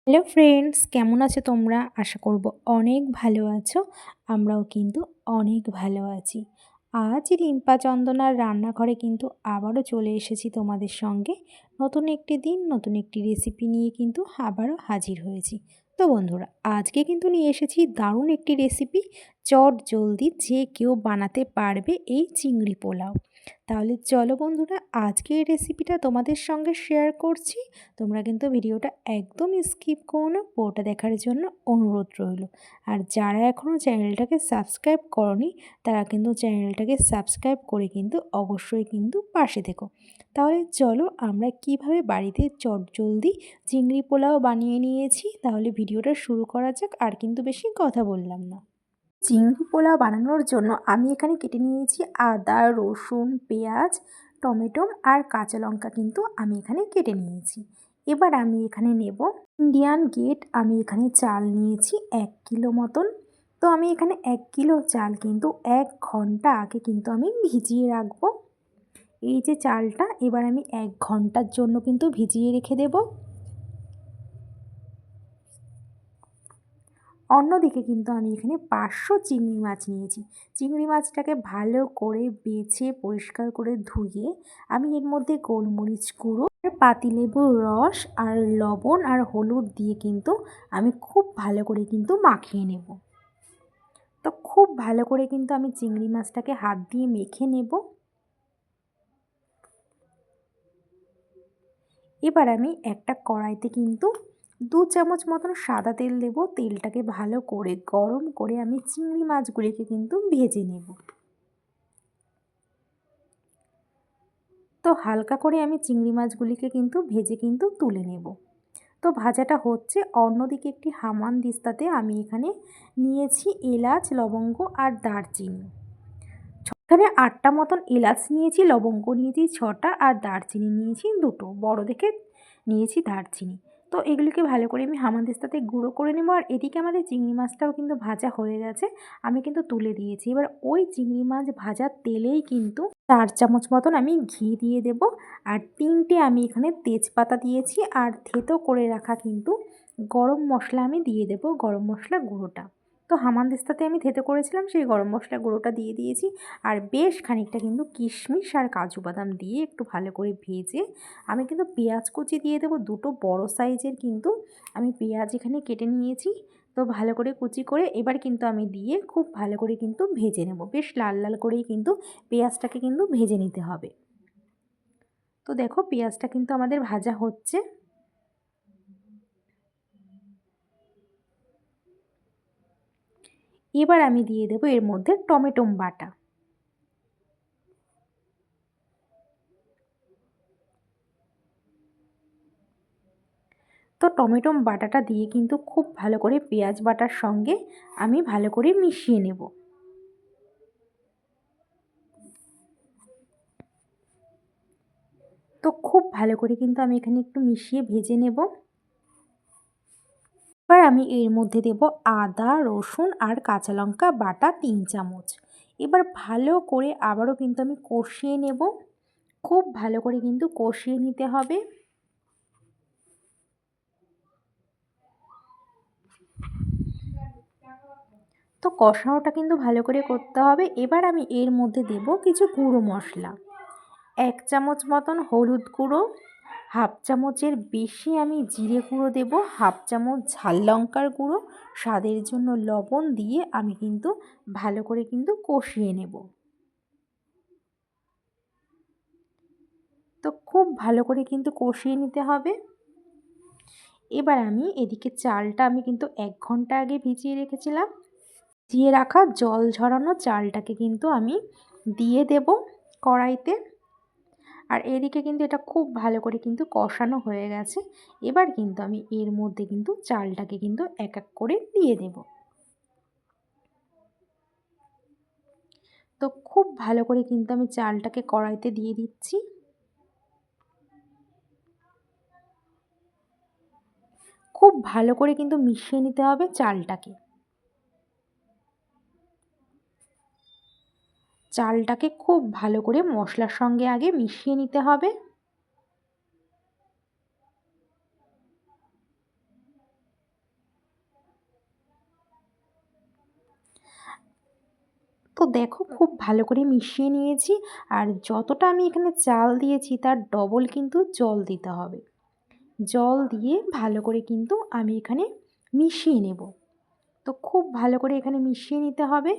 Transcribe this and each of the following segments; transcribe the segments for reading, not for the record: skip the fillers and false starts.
Hello friends, কেমন আছো তোমরা? আশা করব অনেক ভালো আছো। আমরাও কিন্তু অনেক ভালো আছি। আজ রিম্পা চন্দনার রান্নাঘরে কিন্তু আবারও চলে এসেছি তোমাদের সঙ্গে। নতুন একটি দিন, নতুন একটি রেসিপি নিয়ে কিন্তু আবারও হাজির হয়েছি। তো বন্ধুরা, আজকে কিন্তু নিয়ে এসেছি দারুণ একটি রেসিপি, চট জলদি যে কেউ বানাতে পারবে এই চিংড়ি পোলাও। তাহলে চলো বন্ধুরা, আজকে এই রেসিপিটা তোমাদের সঙ্গে শেয়ার করছি। তোমরা কিন্তু ভিডিওটা একদম স্কিপ করো না, পুরোটা দেখার জন্য অনুরোধ রইল। আর যারা এখনও চ্যানেলটাকে সাবস্ক্রাইব করনি তারা কিন্তু চ্যানেলটাকে সাবস্ক্রাইব করে কিন্তু অবশ্যই কিন্তু পাশে থেকো। তাহলে চলো আমরা কিভাবে বাড়িতে চটজলদি চিংড়ি পোলাও বানিয়ে নিয়েছি, তাহলে ভিডিওটা শুরু করা যাক। আর কিন্তু বেশি কথা বললাম না। চিংড়ি পোলাও বানানোর জন্য আমি এখানে কেটে নিয়েছি আদা, রসুন, পেঁয়াজ, টমেটো আর কাঁচা লঙ্কা কিন্তু আমি এখানে কেটে নিয়েছি। এবার আমি এখানে নেব ইন্ডিয়ান গেট। আমি এখানে চাল নিয়েছি 1 কিলো মতন। তো আমি এখানে 1 কিলো চাল কিন্তু 1 ঘন্টা আগে কিন্তু আমি ভিজিয়ে রাখবো। এই যে চালটা এবার আমি 1 ঘন্টার জন্য কিন্তু ভিজিয়ে রেখে দেবো। অন্যদিকে কিন্তু আমি এখানে 500 চিংড়ি মাছ নিয়েছি। চিংড়ি মাছটাকে ভালো করে বেছে পরিষ্কার করে ধুয়ে আমি এর মধ্যে গোলমরিচ গুঁড়ো, পাতিলেবুর রস আর লবণ আর হলুদ দিয়ে কিন্তু আমি খুব ভালো করে কিন্তু মাখিয়ে নেব। তো খুব ভালো করে কিন্তু আমি চিংড়ি মাছটাকে হাত দিয়ে মেখে নেব। এবার আমি একটা কড়াইতে কিন্তু 2 চামচ মতন সাদা তেল দেব। তেলটাকে ভালো করে গরম করে আমি চিংড়ি মাছগুলিকে কিন্তু ভেজে নেব। তো হালকা করে আমি চিংড়ি মাছগুলিকে কিন্তু ভেজে কিন্তু তুলে নেব। তো ভাজাটা হচ্ছে, অন্যদিকে একটি হামানদিস্তাতে আমি এখানে নিয়েছি এলাচ, লবঙ্গ আর দারচিনি। এখানে 8টা মতন এলাচ নিয়েছি, লবঙ্গ নিয়েছি 6টা আর দারচিনি নিয়েছি 2টো, বড় দেখে নিয়েছি দারচিনি। তো এগুলিকে ভালো করে আমি হামানদিস্তাতে গুঁড়ো করে নেব। আর এদিকে আমাদের চিংড়ি মাছটাও কিন্তু ভাজা হয়ে গেছে, আমি কিন্তু তুলে দিয়েছি। এবার ওই চিংড়ি মাছ ভাজার তেলেই কিন্তু 4 চামচ মতন আমি ঘি দিয়ে দেব। আর 3টে আমি এখানে তেজপাতা দিয়েছি। আর থেতো করে রাখা কিন্তু গরম মশলা আমি দিয়ে দেব, গরম মশলা গুঁড়োটা। তো হামানদিস্তাতে আমি থেতো করেছিলাম সেই গরম মশলা গুঁড়োটা দিয়ে দিয়েছি। আর বেশ খানিকটা কিন্তু কিশমিশ আর কাজু বাদাম দিয়ে একটু ভালো করে ভেজে আমি কিন্তু পেঁয়াজ কুচি দিয়ে দেবো। 2টো বড় সাইজের কিন্তু আমি পেঁয়াজ এখানে কেটে নিয়েছি। তো ভালো করে কুচি করে এবার কিন্তু আমি দিয়ে খুব ভালো করে কিন্তু ভেজে নেব। বেশ লাল লাল করেই কিন্তু পেঁয়াজটাকে কিন্তু ভেজে নিতে হবে। তো দেখো পেঁয়াজটা কিন্তু আমাদের ভাজা হচ্ছে। এবার আমি দিয়ে দেবো এর মধ্যে টমেটো বাটা। তো টমেটো বাটাটা দিয়ে কিন্তু খুব ভালো করে পেঁয়াজ বাটার সঙ্গে আমি ভালো করে মিশিয়ে নেব। তো খুব ভালো করে কিন্তু আমি এখানে একটু মিশিয়ে ভেজে নেব। এবার আমি এর মধ্যে দেব আদা, রসুন আর কাঁচা লঙ্কা বাটা 3 চামচ। এবার ভালো করে আবারও কিন্তু আমি কষিয়ে নেব। খুব ভালো করে কিন্তু কষিয়ে নিতে হবে। তো কষানোটা কিন্তু ভালো করে করতে হবে। এবার আমি এর মধ্যে দেব কিছু গুঁড়ো মশলা। 1 চামচ মতন হলুদ গুঁড়ো, 1/2 চামচের বেশি আমি জিরে গুঁড়ো দেব, 1/2 চামচ ঝাল লঙ্কার গুঁড়ো, স্বাদের জন্য লবণ দিয়ে আমি কিন্তু ভালো করে কিন্তু কষিয়ে নেব। তো খুব ভালো করে কিন্তু কষিয়ে নিতে হবে। এবার আমি এদিকে চালটা আমি কিন্তু 1 ঘন্টা আগে ভিজিয়ে রেখেছিলাম। ভিজিয়ে রাখা জল ঝরানো চালটাকে কিন্তু আমি দিয়ে দেব কড়াইতে। আর এদিকে কিন্তু এটা খুব ভালো করে কিন্তু কষানো হয়ে গেছে। এবার কিন্তু আমি এর মধ্যে কিন্তু চালটাকে কিন্তু এক এক করে দিয়ে দেব। তো খুব ভালো করে কিন্তু আমি চালটাকে কড়াইতে দিয়ে দিচ্ছি। খুব ভালো করে কিন্তু মিশিয়ে নিতে হবে চালটাকে। চালটাকে খুব ভালো করে মশলার সঙ্গে আগে মিশিয়ে নিতে হবে। তো দেখো খুব ভালো করে মিশিয়ে নিয়েছি। আর যতটা আমি এখানে চাল দিয়েছি তার ডবল কিন্তু জল দিতে হবে। জল দিয়ে ভালো করে কিন্তু আমি এখানে মিশিয়ে নেব। তো খুব ভালো করে এখানে মিশিয়ে নিতে হবে।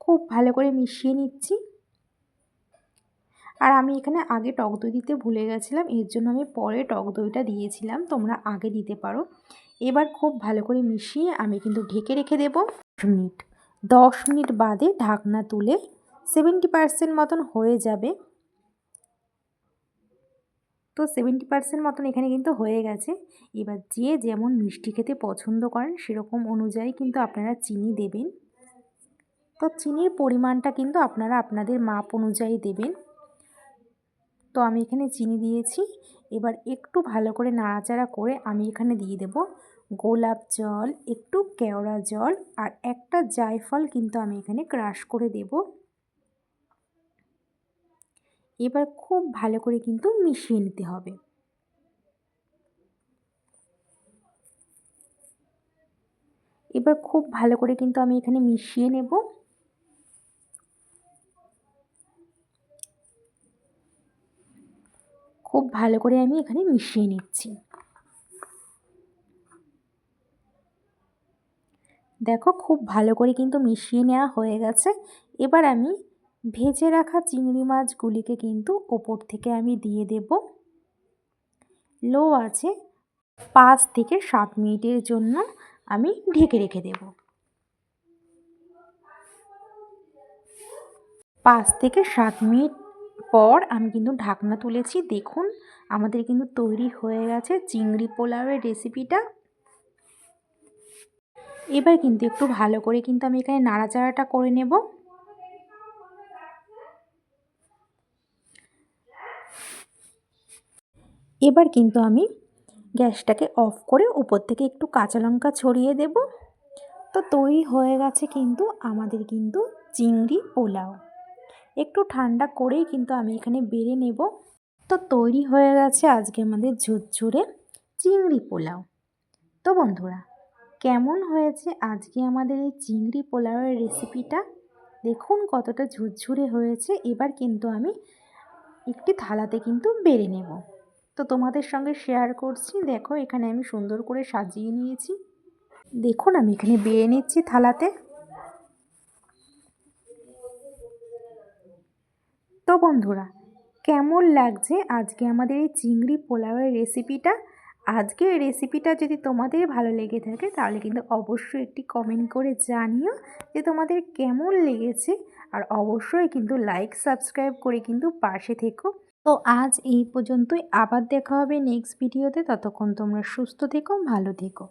খুব ভালো করে মিশিয়ে নিচ্ছি। আর আমি এখানে আগে টক দই দিতে ভুলে গেছিলাম, এর জন্য আমি পরে টক দইটা দিয়েছিলাম, তোমরা আগে দিতে পারো। এবার খুব ভালো করে মিশিয়ে আমি কিন্তু ঢেকে রেখে দেব 10 মিনিট। 10 মিনিট বাদে ঢাকনা তুলে 70% মতন হয়ে যাবে। তো 70% মতন এখানে কিন্তু হয়ে গেছে। এবার যে যেমন মিষ্টি খেতে পছন্দ করেন সেরকম অনুযায়ী কিন্তু আপনারা চিনি দেবেন। তো চিনির পরিমাণটা কিন্তু আপনারা আপনাদের মাপ অনুযায়ী দেবেন। তো আমি এখানে চিনি দিয়েছি। এবার একটু ভালো করে নাড়াচাড়া করে আমি এখানে দিয়ে দেব গোলাপ জল, একটু কেওড়া জল আর একটা জায়ফল কিন্তু আমি এখানে ক্রাশ করে দেব। এবার খুব ভালো করে কিন্তু মিশিয়ে নিতে হবে। এবার খুব ভালো করে কিন্তু আমি এখানে মিশিয়ে নেব। খুব ভালো করে আমি এখানে মিশিয়ে নিচ্ছি। দেখো খুব ভালো করে কিন্তু মিশিয়ে নেওয়া হয়ে গেছে। এবার আমি ভেজে রাখা চিংড়ি মাছগুলিকে কিন্তু ওপর থেকে আমি দিয়ে দেব। লো আছে 5 থেকে 7 মিনিটের জন্য আমি ঢেকে রেখে দেব। 5 থেকে 7 মিনিট পর আমি কিন্তু ঢাকনা তুলেছি। দেখুন আমাদের কিন্তু তৈরি হয়ে গেছে চিংড়ি পোলাওয়ের রেসিপিটা। এবার কিন্তু একটু ভালো করে কিন্তু আমি এখানে নাড়াচাড়াটা করে নেব। এবার কিন্তু আমি গ্যাসটাকে অফ করে উপর থেকে একটু কাঁচা লঙ্কা ছড়িয়ে দেব। তো তৈরি হয়ে গেছে কিন্তু আমাদের কিন্তু চিংড়ি পোলাও। একটু ঠান্ডা করেই কিন্তু আমি এখানে বেড়ে নেব। তো তৈরি হয়ে গেছে আজকে আমাদের ঝুরঝুরে চিংড়ি পোলাও। তো বন্ধুরা কেমন হয়েছে আজকে আমাদের এই চিংড়ি পোলাওয়ের রেসিপিটা? দেখুন কতটা ঝুরঝুরে হয়েছে। এবার কিন্তু আমি একটি থালাতে কিন্তু বেড়ে নেব। তো তোমাদের সঙ্গে শেয়ার করছি। দেখো এখানে আমি সুন্দর করে সাজিয়ে নিয়েছি। দেখুন আমি এখানে বেড়ে নিচ্ছি থালাতে। তো বন্ধুরা কেমন লাগছে আজকে আমাদের এই চিংড়ি পোলাওয়ের রেসিপিটা? আজকে এই রেসিপিটা যদি তোমাদের ভালো লেগে থাকে তাহলে কিন্তু অবশ্যই একটি কমেন্ট করে জানিও যে তোমাদের কেমন লেগেছে। আর অবশ্যই কিন্তু লাইক সাবস্ক্রাইব করে কিন্তু পাশে থেকো। তো আজ এই পর্যন্তই, আবার দেখা হবে নেক্সট ভিডিওতে। ততক্ষণ তোমরা সুস্থ থেকো, ভালো থেকো।